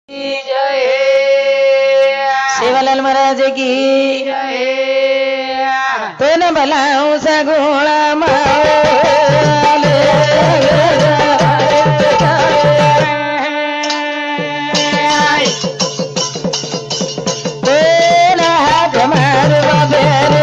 जय सेवालाल महाराज की तो न भलाऊ सगुणा माल तो न हाथ मार बाबेर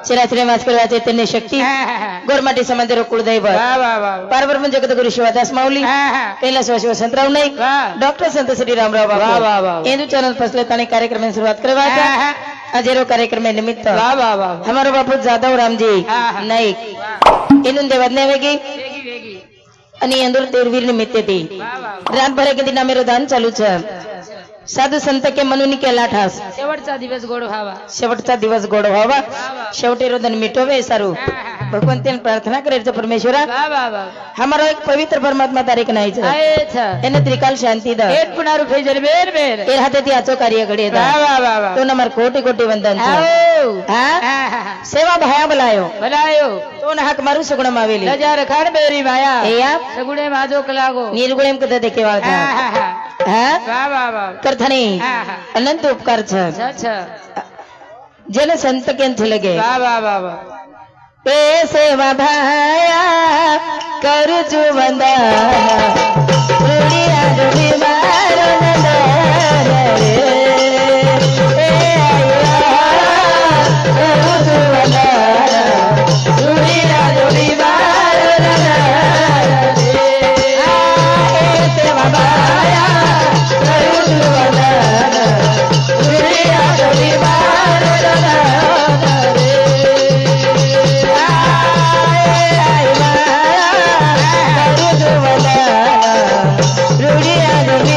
चिराचरे वाचकर चैतन्य शक्ती गोरमाटी समांतर कुलदैव पारब्रह्म जगद्गुरु शिवादास माऊली कैलासवासी वसंतराव नाईक डॉक्टर संत श्री रामराव बाबा हिंदू चैनल फसलत आणि कार्यक्रमाची सुरुवात करवायचा अजेरो कार्यक्रम निमित्त हमारो बापू जाधव रामजी नाईक इनून देवाज्ञा वेगी आणि इंदूर तेरवीर निमित्त ती रातभर के दिन मेरो दान चालू छ साधू संत के म्हणून केला ठास शेवटचा दिवस गोड व्हावा शेवटचा दिवस गोड व्हावा शेवटी रोदन मिटोवे सारू भगवंत प्रार्थना करायचं परमेश्वरा हमारा एक पवित्र परमात्मा तारीख नाही એને ત્રિકાલ શાંતિ દ એક પુનારું ફેજર બેર બેર એ હાથેથી આચો કાર્ય ઘડે તો નમર કોટી કોટી વંદન છે હા સેવા ભાયા બલાયો ભલાયો તો ન હક મારું સુગણમ આવેલી લજાર ખાડ બેરી માયા એ આ સગુડે માજો કલાગો નિર્ગુણેમ કદે દેખેવા છે હા વાહ વાહ વાહ કરથની અનંત ઉપકાર છે अच्छा જેને સંત કેન થી લગે वाह वाह वाह वाह એ સેવા ભાયા કરું છું વંદન રૂડિયા ડૂબી મારો નંદન રે એ આયા કરું છું વંદન રૂડિયા ડૂબી મારો નંદન રે એ સેવા ભાયા કરું છું વંદન રૂડિયા ડૂબી મારો નંદન રે રૂડિયા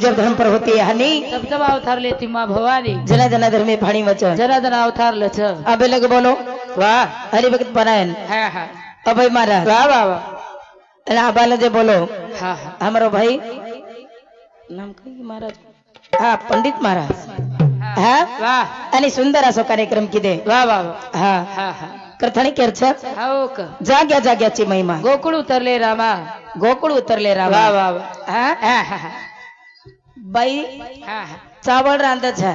जब धर्म पर होती है हानि तब तब अवतारले ती मा भवानी जना जना धर्मे फाणी वचन जनार्दन अवतारलं छ अबे लग बोलो वाह हरिभक्त परायण हा हा अभय महाराज वाह वाह वाह અને આ બાલાજે બોલો હા હા અમારો ભાઈ નામ કઈ મહારાજ હા પંડિત મહારાજ હા વાહ અને સુંદર આસો કાર્યક્રમ કીધે વાહ વાહ વાહ હા હા હા કરથાણી કેર છે આવો ક જાગ્યા જાગ્યા છે મહિમા ગોકુળ ઉતરલે રાमा ગોકુળ ઉતરલે રામ વાહ વાહ વાહ હા હા હા હા બાઈ હા હા ચાવળ રાંધે છે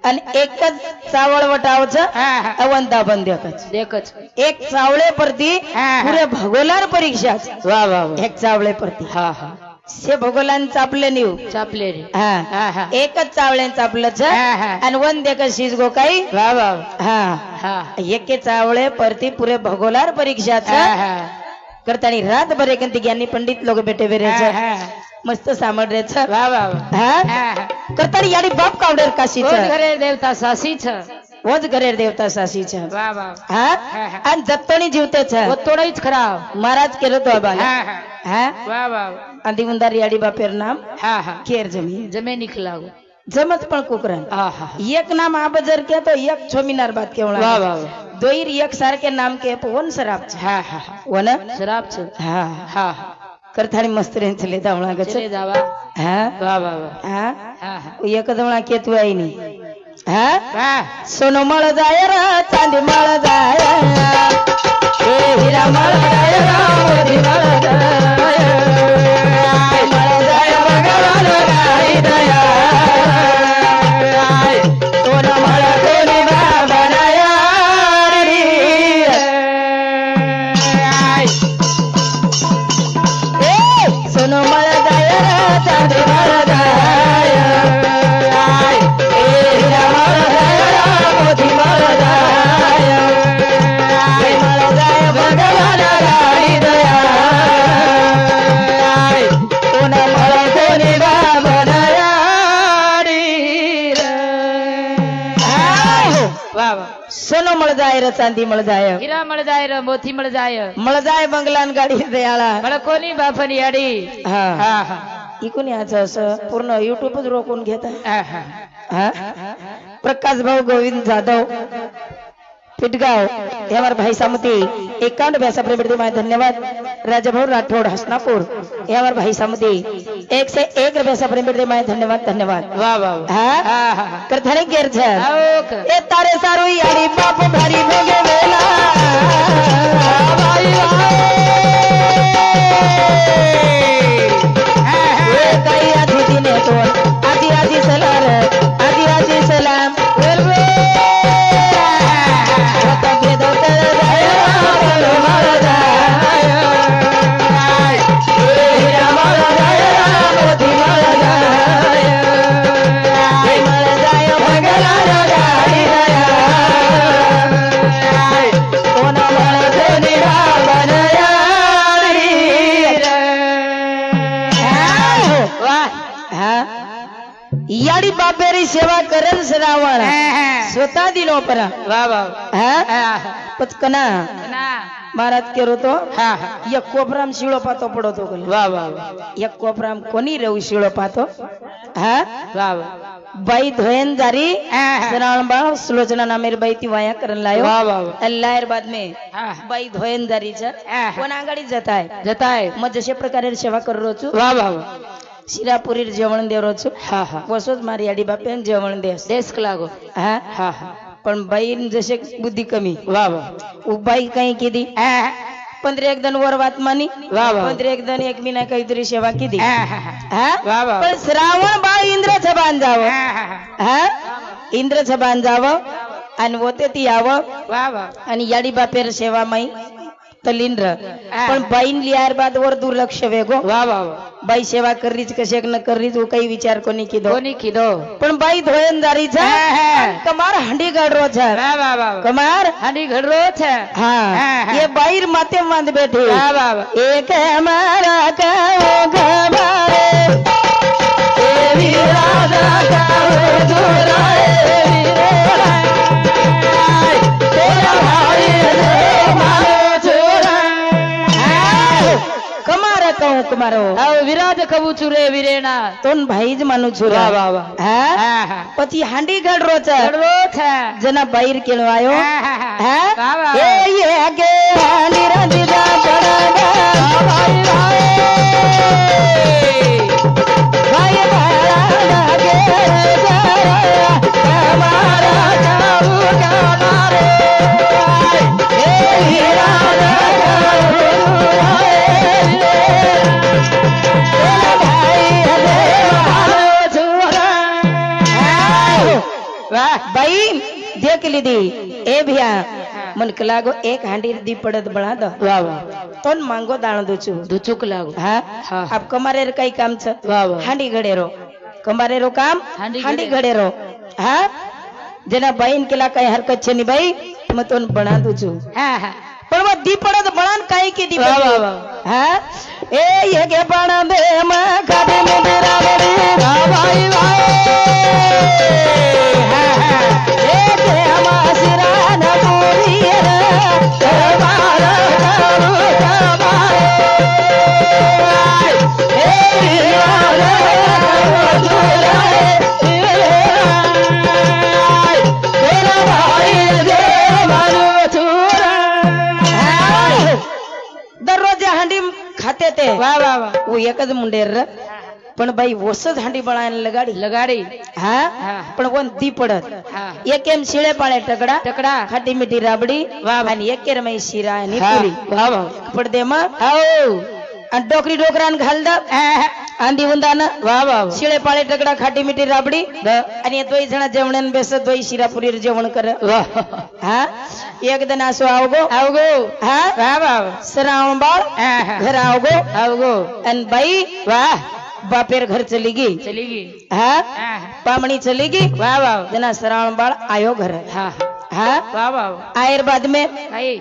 અને એક જ ચાવળ વટાવ છે હા હા અવંતા બંધ છે દેખ જ એક ચાવળે પરથી હા, હા. પૂરે ભગોલાર પરીક્ષા છે વાહ વાહ વાહ એક ચાવળે પરથી હા હા से भगोलान चापले नीव चापले रे हा हा हा एक च चावळे चापलं छ हा, हा. आणि वन देख शीज गो काही वाह वाह हा हा एके चावळे परती पुरे भगोलार परीक्षा छ हा हा करतानी रात भर एकंती ज्ञानी पंडित लोक बेटे वेरे छ हा मस्त सामड रे छ वाह वाह वाह हा हा करतानी याडी बाप कावडर काशी कोण छ घरे देवता सासी छ वोज घरे देवता सासी छ वाह वाह हा हा, हा. आणि जत्तोणी जीवते छ वो तोडाईच खराब महाराज केलो तो बाला हा हा हा वाह वाह आंधी उंदार याडी बापेर नाम हा हा केर जमीन जमे निखलागो जमत पण कुकरण हा हा एक नाम आबजर के तो एक छोमीनार बात के वाह वाह वाह दोईर एक सारखे नाम के वन सराप छ हा हा वन शराब छ हा हा करथाणी मस्त रे चले दावळा गच चले जावा हा वाह वाह वाह हा हा हा एक दवळा के तू आई नी हा वाह सोनो मळ जाय र चांदी मळ जाय ए हिरा मळ जाय र मोती मळ जाय मळ जाय भगवान गाई दया सोनो मळ कोणी बाबा दया रे ए सोनो मळ जाय र चांदी मळ जाय ए हिरा मळ जाय र मोती मळ जाय मळ जाय भगवान गाई दया कोण मळ कोणी बाबा दया रे वाह वाह सोनो मळ जाय र चांदी मळ जाय हीरा मळ जाय र मोती मळ जाय मळ जाय बंगलान गाडी दयाळा मला कोणी बापनी याडी हा हा हा इकून याचं असं पूर्ण युट्यूबच रोखून घेत हा हा हा प्रकाश भाऊ गोविंद जाधव पिटगाव हे हमारे भाई सामती 51 पैसा प्रेम माय धन्यवाद राजाभाऊ राठौड़ हसनापुर हे हमारे भाई सामती 1 से 1 पैसा प्रेम माय धन्यवाद धन्यवाद वाह वाह वाह हा हा हा करथाने गेर छ आओ क ए तारे सारू याडी बाप भारी भोगे वेला भाई ए काही आधी दिने तो आधी आधी सलार आधी आधी सलाम याडी बापेरी सेवा करेल श्रावण स्वतः दिनो परा वाह वाह हा पचकना ना महाराज केरो तो हा हा एक कोपराम शिळो पातो पडो तो गले वाह वाह वाह एक कोपराम कोणी रेऊ शिळो पातो हा वाह वाह बाई धोयन जारी हा, हा. श्रावण बाळ सुलोचना नामेर बाई ती वाया करन लायो वाह वाह वाह अल्लाहर बाद में हा हा बाई धोयन जारीच हा. कोण आघाडीत जाताय जताय मग जशे प्रकारे सेवा करू रोचू वाह वाह वाह शिरापुरी जेवण देव रोचू हा हा वसोच मारी याडी बापेन जेवण देस डेस्क लागो हा हा हा पण बाई जसे बुद्धी कमी वाह वाह उ बाई काही केली हा 15 एक जण वर वात मानी वाह वाह 15 एक जण एक मिना काहीतरी सेवा केली हा हा हा वाह वाह पण श्रावण बाळ इंद्रचं बाण जावं हा हा इंद्रचं बाण जावं आणि होते ती यावं वाह वाह आणि याडी बापेर सेवा माई तलिंद्र हा. पण बाईन लिहार बाद वर दुर्लक्ष वेगो वाह वाह वाह बाई सेवा करीच कशेक न करीच वो काही विचार कोणी किदो कोणी किदो पण बाई धोयन जारी छ हा, हा. कमार हंडी गाडरो छ वाह वाह वाह कमार हानी घडरो छे हाँ हाँ। ये बाहर माते मांद बैठे वाह वाह वाह एक हमारा काओ घमारे तेरी राधा काओ धुराए तेरा भाई रे मारो छोरा કમારે કહું કમારો આવ વિરાજ કવું છું રે વિરેના તો ભાઈ જ માનું છું વાહ વાહ વાહ હા હા હા પછી હાંડી ગઢરો છે ચડવો છે જેના બૈર કેળો આવ્યો વાહ વાહ વાહ. એ કે નિરંજિતા પડડા ભાઈ ભાઈ ભાડા કે તમારા જાવું કમારે એ वाह भाई देख लीधी ए भैया मन के लागो एक हांडी दी पड़त बना दो વાહ વાહ तो मांगो दाण दो छु દુચુક લાગુ हाँ हाँ. आप कमारे रे कई काम छ વાહ વાહ हांडी घड़ेरो कमारे रो काम हांडी हांडी घड़ेरो हाँ जना बहन केला कई हरकत छे नी भाई मैं तो बना दू छु હા હા पण वो दी पड़त बनान काई की दी વાહ पड़ी? વાહ વાહ हाँ ए ये के बना दे मैं खादे में तेरा मेरी વાહ ભાઈ વાહ हाँ हाँ ए के हमासिरा न पूरी रे हमारा जाऊ कमाए ए यार तेरा भाई दे मानो छुरा दररोज हांडी खाते ते વાહ વાહ વાહ वो एक ज मुंडेर पण भाई वसज हांडी बनायला लगाडी લગાડી हाँ હા पण वन दी पडत હા एक एम शिळे पाळे टकड़ा ટકડા खाटी मीठी राबडी वाह. आणि एक केरमई शिरा आणि હા पुरी વાહ વાહ पडदे मा આવો आणि डोकरी डोकरान घाल द आंधी उंदान વાહ વાહ शिळे पाळे टकड़ा खाटी मीठी राबडी आणि हे दोई जण जेवणन बेस दोई शिरा पुरी जेवण कर વાહ हाँ एक दिन आसो आवगो આવગો हाँ વાહ વાહ सरावण बाळ હા હા घर आवगो આવગો आणि बाई વાહ बापेर घर चली गई ચલી ગઈ हाँ હા पामणी चली गई વાહ વાહ जना सरावण बाळ आयो घर હા हाँ વાહ વાહ आयर बाद में આઈ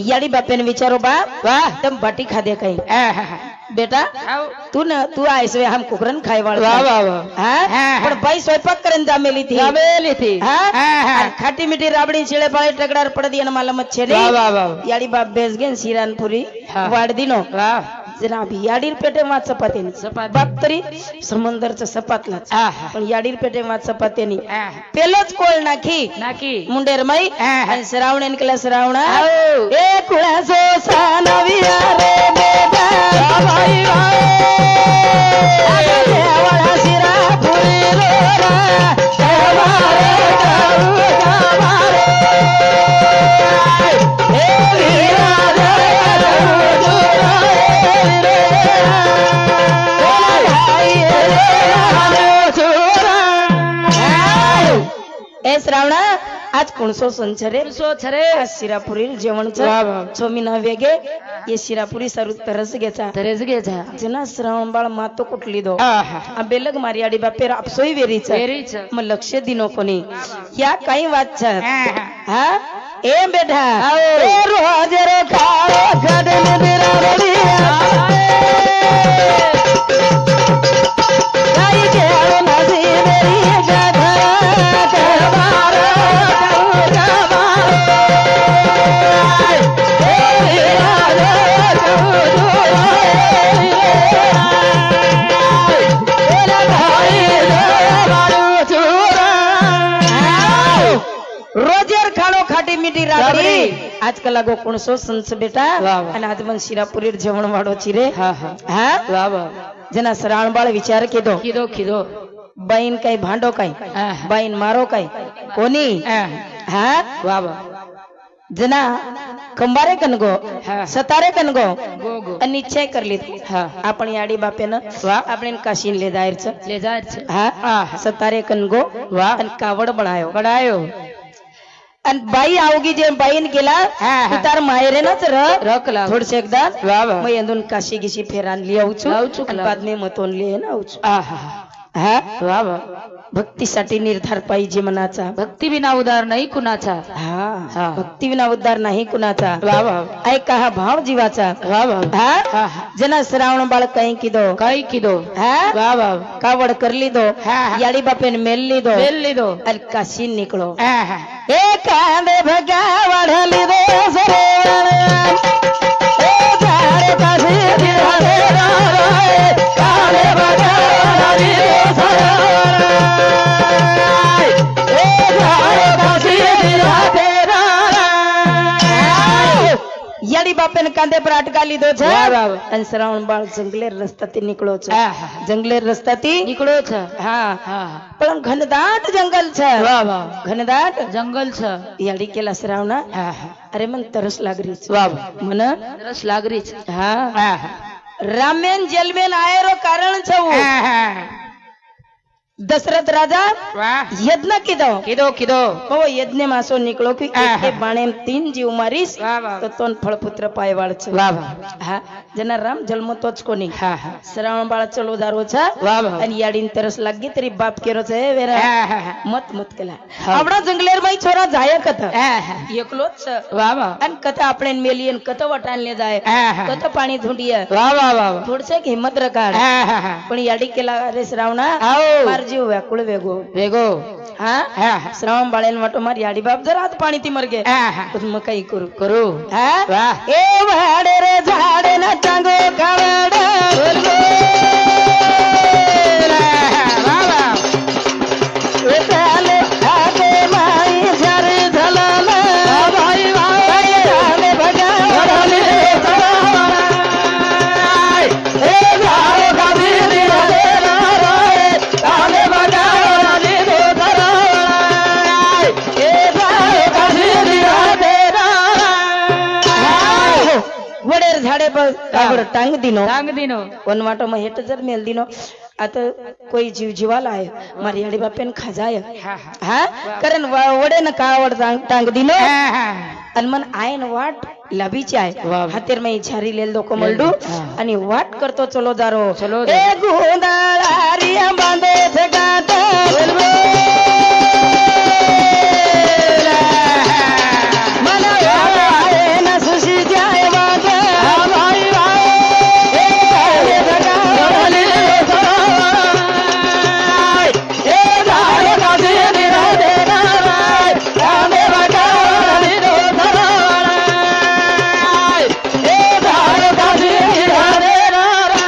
याडी बापेन विचारो बा વાહ तुम बाटी खादे कहीं હા हा हा बेटा આવ तू न तू आयस वे हम कुकरन खाय वाळ વાહ વાહ વાહ हाँ हाँ, पण हाँ. बाई स्वयंपाक करन जामेली थी જામેલી થી हाँ હા હા आणि खाटी मीठी राबडी शिळे पाळे टकडार पडदी आणि मला मच्छे વાહ रे વાહ વાહ याडी बाप बेस गेन शिरानपुरी हाँ. वाढ दिनो વાહ जरा भी याडीर पेटे मा चपातीनी चपाती. बाप तरी समंदरचं सपातलाच હા હા पण याडीर पेटे मा चपातीनी હા पेलोच कोळ नाखी નાખી मुंडेर माई हाँ. आणि श्रावण केला श्रावणा આવો ए कुळासो सानविया रे बेटा ભાઈ आता देवाला शिरा पुरी रोरा कमारे जाऊ कमारे ए वीरा रे ए श्रावणा आज कोणसो संचरे સો છરે शिरापुरी जेवण वाह, वाह. छोमीना वेगे ये शिरापुरी सारू तरस घ्यायचा તરેજ ગે જા जना श्रावण बाळ मातो कुठली दो હા હા आ बेलग मारी आडी बापेर आपसोई वेरीच વેરી છે मग लक्ष दिनो कोणी या काही वाच હા હા हा ए बेटा आओ. ए रोज रे खाओ खडन बिरावली काही घेऊ नसी बेरी गधा कमारो रोजर खाणो खाटी मीठी राबडी आजकाल लागो कोणसो संच बेटा वाह, वाह. आणि आज मग शिरापुरी जेवण वाढो चिरे હા હા हा વાહ વાહ जना सराणबाळ विचार केदो કીધો કીધો बाईन काही भांडो काही હા बाईन मारो काही कोणी હા हा વાહ વાહ जना कंबारे कनगो હા सतारे कनगो ગો ગો आणि निश्चय करली હા आपण याडी बापेनं વાહ आपण काशीन ले जायचं ले જા છે हा હા सतारे कनगो વાહ आणि कावड बनायो બડાયો आणि बाई आवगी जे बाईन गेला हा, हा. तू तार मायरेनच રક લાવ थोडसे एकदा વાહ વાહ मग येऊन काशी गिशी फेरानली आवचू लावचू, आणि लाव. बाद में मतोनली आहे ना आवचू હા हा हा વાહ વાહ भक्तीसाठी निर्धार पाहिजे मनाचा ભક્તિ વિના ઉદાર નહીં કુનાचा हा हा. भक्ती विना उद्धार नाही कुणाचा વાહ વાહ ऐका हा भाव जीवाचा વાહ વાહ हा હા હા जना श्रावण बाळ काही किदो કઈ કીધો हा વાહ વાહ कावड करली दो हा, हा. याडी बापेन मेलली दो વેલ લીધો आणि काशी निकलो હા હા ए कांदे भगा वाढली दो सरे ए झाडे કાશી રાધે રાય કાલે બજારા લીધો સરાય એ જાય કાશી રાધે રાય યાડી બાપે ને કાંધે પર અટકા લીધો છે અને શ્રાવણ બાળ જંગલેર રસ્તાથી નીકળો છે જંગલેર રસ્તાથી નીકળો છે હા હા પણ ઘનદાટ જંગલ છે વાહ વાહ ઘનદાટ જંગલ છે યાડી કેલા શ્રાવણા હા હા અરે મને તરસ લાગરી છે વાહ મને રસ લાગરી છે હા હા હા રામેન જેલમેન આયેરો કારણ છે હું દશરથ રાજા વાહ યજ્ઞ કીધો કીધો કીધો બહુ યજ્ઞ માસો નીકળો કે એકે બાણે એમ 3 જીવ મારીશ વાહ વાહ તો તોન ફળપુત્ર પાયવાળ છે વાહ વાહ હા જેના રામ જન્મ તો જ કોની હા હા શ્રાવણ બાળ ચલો દારો છે વાહ વાહ અને યાડીને તરસ લાગી તેરી બાપ કેરો છે એ વેરા હા હા મત મત કેલા આપણા જંગલેર માં છોરા જાય કથા હા હા એકલો જ છે વાહ વાહ અને કથા આપણે મેલી અને કથા વટાણ લે જાય હા હા કથા પાણી ધૂંડીએ વાહ વાહ વાહ થોડશે કે હિંમત રખાડ હા હા હા પણ યાડી કેલા અરે શ્રાવણા આવો માર જીવ વ્યાકુળ વેગો ભેગો હા હા હા શ્રાવણ બાળેન વાટો મારી યાડી બાપ જરા હાથ પાણી થી મરગે હા હા પછી મેં કઈ કરું કરું હા વાહ એ વાડે રે ઝાડે ના ચાંગો કાવડે બોલબો વાહ વાહ એ ચાલે આગે માઈ જ્યારે ઝલાના ભાઈ વાહ ચાલે ભગાવડે એ ભાવ કાશી રાધે રાય કાલે બજારા લીધો સરાય એ ભાવ કાશી રાધે રાય વડેર ઝાડે પર કાગડ ટાંગ દીનો ડાંગ દીનો કોન વાટો માં હેટ જર મેલ દીનો આ તો કોઈ જીવ જીવાલ આય મારી યાડી બાપેન ખાજાય હા હા હા કરન વડે ને કાવડ ટાંગ દીનો હા હા અને મન આયન વાટ લાભી ચાય વાહ. હાતેર માં ઝારી લેલ દો કોમલડું હા. અને વાટ કરતો ચલો દારો ચલો એ ગુંદાળારિયા બાંધે છે ગાતા મને આય ન સુસી જાય વાગે ભાઈ વાહ એ ચાલે ભગાવડે એ ભાવ કાશી રાધે રાય કાલે બજારા લીધો સરાય એ ભાવ કાશી રાધે રાય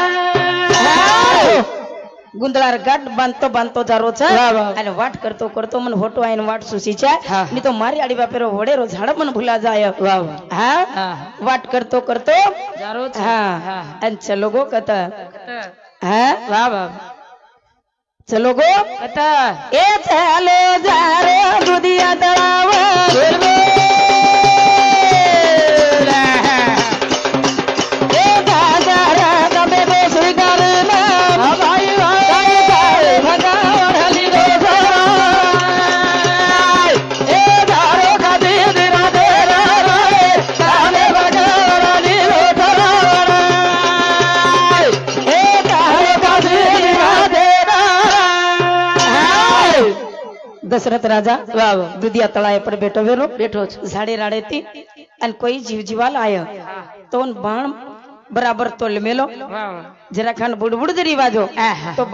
ગુંદળાર ગાઢ બાંધતો બાંધતો જારો છે વાહ, વાહ. અને વાટ કરતો કરતો મને હોટો આઈને વાટ સુસી છે હા. ની તો મારી આડી બાપેરો વડેરો ઝાડ મને ભૂલા જાય વાહ વાહ હા હા વાટ કરતો કરતો જારો છે હા હા અને ચલો ગો કતા હા વાહ વાહ ચલો ગો કતા એ ચાલો જારે દુધિયા તળાવ એ દાદારા તમે તો સ્વીકાર ના ભાઈ વાહ કાલે ભગાવડ લીધો સરાય એ ભાવ કાશી રાધે રાય કાલે બજારા લીધો સરાય એ ભાવ કાશી રાધે રાય દશરથ રાજા વાહ વાહ દુધિયા તળાવે પર બેઠો વેરો બેઠો છે ઝાડે રાડેથી અને કોઈ જીવ જીવાલ આયો તો બાણ બરાબર તોલ મેલો વાહ વાહ જરા ખાન બુડબુડ જ રિવાજો આહા. તો